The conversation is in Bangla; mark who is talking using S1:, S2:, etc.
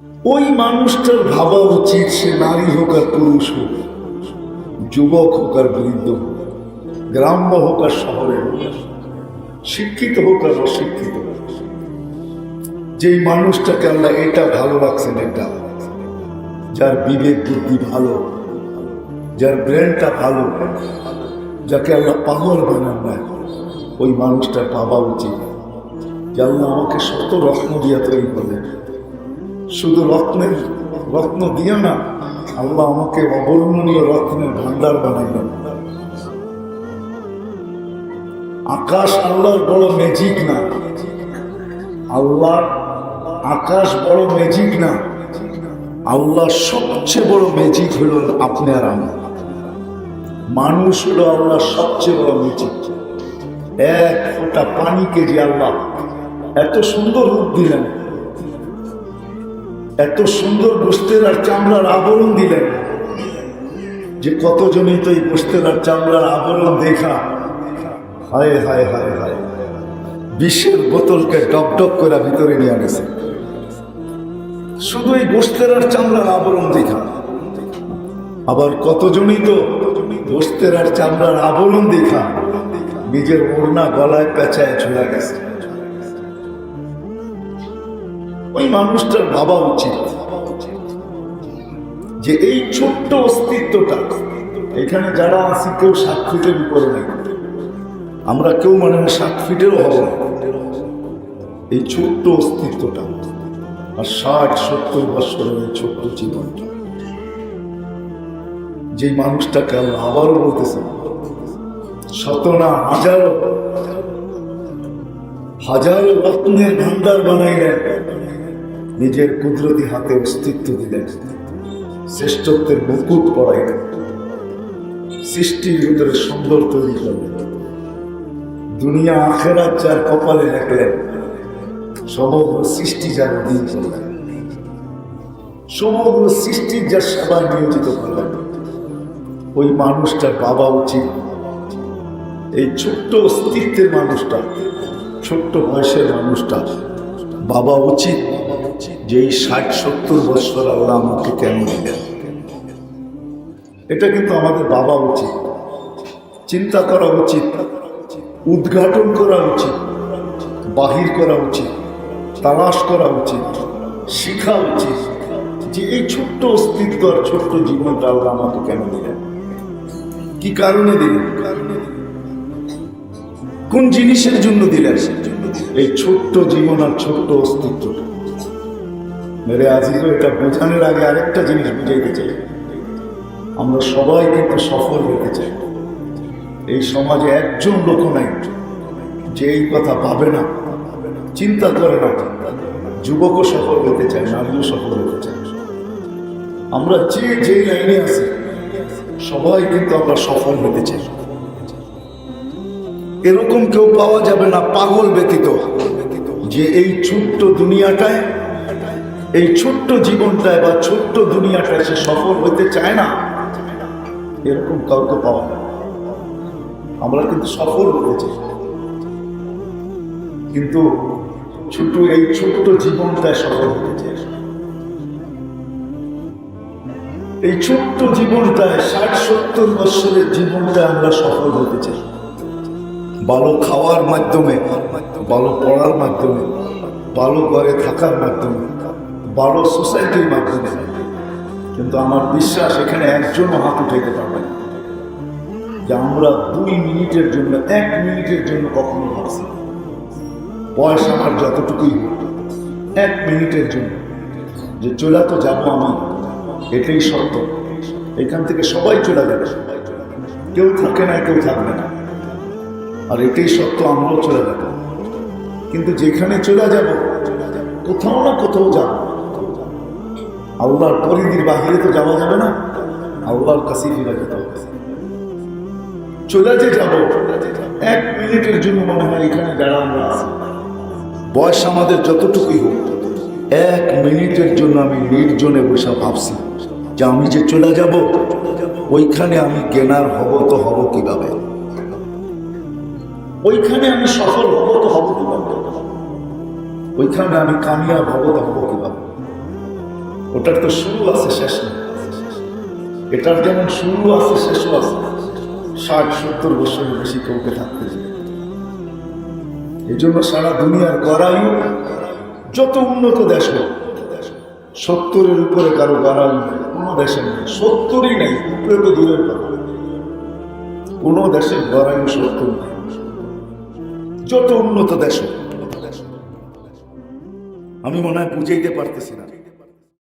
S1: ওই মানুষটার ভাবা উচিত সে নারী হোক আর পুরুষ হোক, যুবক হোক আর বৃদ্ধ হোক, গ্রাম্য হোক আর শহরের হোক, শিক্ষিত হোক আর অশিক্ষিত হোক, যেই মানুষটাকে আল্লাহ এটা ভালো লাগছেন, এটা যার বিবেক বুদ্ধি ভালো, যার ব্রেনটা ভালো, যাকে আল্লাহ পাগল বানান না, ওই মানুষটার ভাবা উচিত যে আল্লাহ আমাকে শত রত্ন দিয়া তৈরি করলেন, শুধু রত্ন দিয়ে না, আল্লাহ আমাকে অবর্ণনীয় রত্নের ভান্ডার বানাইলেন। আকাশ আল্লাহর বড় ম্যাজিক না, আল্লাহ আকাশ বড় ম্যাজিক না, আল্লাহ সবচেয়ে বড় ম্যাজিক হল আপনি আর আমি। মানুষ হলো আল্লাহ সবচেয়ে বড় ম্যাজিক। এক ফোঁটা পানিকে যে আল্লাহ এত সুন্দর রূপ দিলেন, এত সুন্দর গোস্তের আর চামড়ার আবরণ দিলেন, যে কতজনই তো এই গোস্তের আর চামড়ার আবরণ দেখা হায় হায় হায় হায় বিষের বোতলকে ডক করে ভিতরে নিয়ে গেছে, শুধু এই গোস্তের আর চামড়ার আবরণ দেখা। আবার কতজনই তো গোস্তের আর চামড়ার আবরণ দেখা নিজের ওড়না গলায় পেঁচায় চলে গেছে। ওই মানুষটার ভাবা উচিত যে এই ছোট্ট অস্তিত্বটা, এখানে যারা আছি কেউ 7 ফিটের উপরে নেই, আমরা কেউ মনে হয় 7 ফিটেরও হব না। এই ছোট্ট অস্তিত্বটা আর 60-70 বছরের এই ছোট্ট জীবনটা, যে মানুষটাকে আল্লাহ আবারও বলতেছে শত না হাজারো রত্নের ভান্ডার বানাইলেন, নিজের কুদরতি হাতে অস্তিত্ব দিলেন, শ্রেষ্ঠত্বের মুকুট পরাইলেন, সৃষ্টির ভিতরে সুন্দর তৈরি করলেন, দুনিয়া আখেরাত যার কপালে রাখলেন, সমগ্র সৃষ্টি যার দিন করলেন, সমগ্র সৃষ্টির যার সেবায় নিয়োজিত করলেন। ওই মানুষটার ভাবা উচিত এই ছোট্ট অস্তিত্বের মানুষটা, ছোট্ট বয়সের মানুষটা ভাবা উচিত যে এই 60-70 বছর আল্লাহ আমাকে কেন দিলেন। এটা কিন্তু আমাদের ভাবা উচিত, চিন্তা করা উচিত, উদ্ঘাটন করা উচিত, বাহির করা উচিত, তালাশ করা উচিত, শিখা উচিত যে এই ছোট্ট অস্তিত্ব আর ছোট্ট জীবনটা আল্লাহ আমাকে কেন দিলেন, কি কারণে দিলেন, কোন জিনিসের জন্য দিলেন এই ছোট্ট জীবন আর ছোট্ট অস্তিত্বটা। মেরে আজিজ, এটা বোঝানোর আগে আরেকটা জিনিস বুঝাইতে চাই, আমরা সবাই কিন্তু সফল হতে চাই। এই সমাজে একজন লোক নাই যে এই কথা ভাবে না, চিন্তা করে না। যুবকও সফল হতে চায়, নারীও সফল হতে চায়। আমরা যে লাইনে আছি সবাই কিন্তু আমরা সফল হতে চাই। এরকম কেউ পাওয়া যাবে না পাগল ব্যতীত যে এই ছোট্ট দুনিয়াটায়, এই ছোট্ট জীবনটায় বা ছোট্ট দুনিয়াটায় সে সফল হতে চায় না, এরকম কাউকে পাওয়া যায়। আমরা কিন্তু সফল হতে চাই, কিন্তু এই ছোট্ট জীবনটায় সফল হতে চাই। এই ছোট্ট জীবনটায় 60-70 বছরের জীবনটায় আমরা সফল হতে চাই, ভালো খাওয়ার মাধ্যমে, ভালো পড়ার মাধ্যমে, ভালো ঘরে থাকার মাধ্যমে, ভালো সোসাইটির মাধ্যমে। কিন্তু আমার বিশ্বাস এখানে একজনও হাত উঠাইতে পারবে না যে আমরা 2 মিনিটের জন্য, 1 মিনিটের জন্য কখনো ভাবছি বয়স আমার যতটুকুই হোক, 1 মিনিটের জন্য যে চলে তো যাবো আমি, এটাই সত্য। এখান থেকে সবাই চলে যাবে, কেউ থাকে না, কেউ থাকবে না, আর এটাই সত্য, আমরাও চলে যাব। কিন্তু যেখানে চলে যাব কোথাও না কোথাও যাব, আল্লাহর পরিধির বাহিরে তো যাওয়া যাবে না, আল্লাহর কাছে ফিরে যেতে হবে। চলে যে যাব 1 মিনিটের জন্য মনে হয় এখানে যারা আমরা আছি, বয়স আমাদের যতটুকুই হোক, 1 মিনিটের জন্য আমি নির্জনে বসে ভাবছি যে আমি যে চলে যাব ওইখানে আমি জ্ঞানার হব তো হব কিভাবে, ওইখানে আমি সফল হব তো হব কিভাবে, ওইখানে আমি কামিয়াব হব তো হব কিভাবে। ওটার তো শুরু আছে, শেষ নেই। এটার যেমন শুরু আছে, শেষও আছে। 60-70 বছরের বেশি কাউকে থাকতে চাই। এই জন্য সারা দুনিয়ার গড়ায়ু যত উন্নত দেশ হোক, 70-এর উপরে কারো গড়ায়ু নেই, কোনো দেশে নেই। 70-ই নেই, উপরে তো দূরের কথা। কোনো দেশের গড়ায়ু 70 নেই, যত উন্নত দেশ হোক। আমি মনে হয় বুঝাইতে পারতেছি না।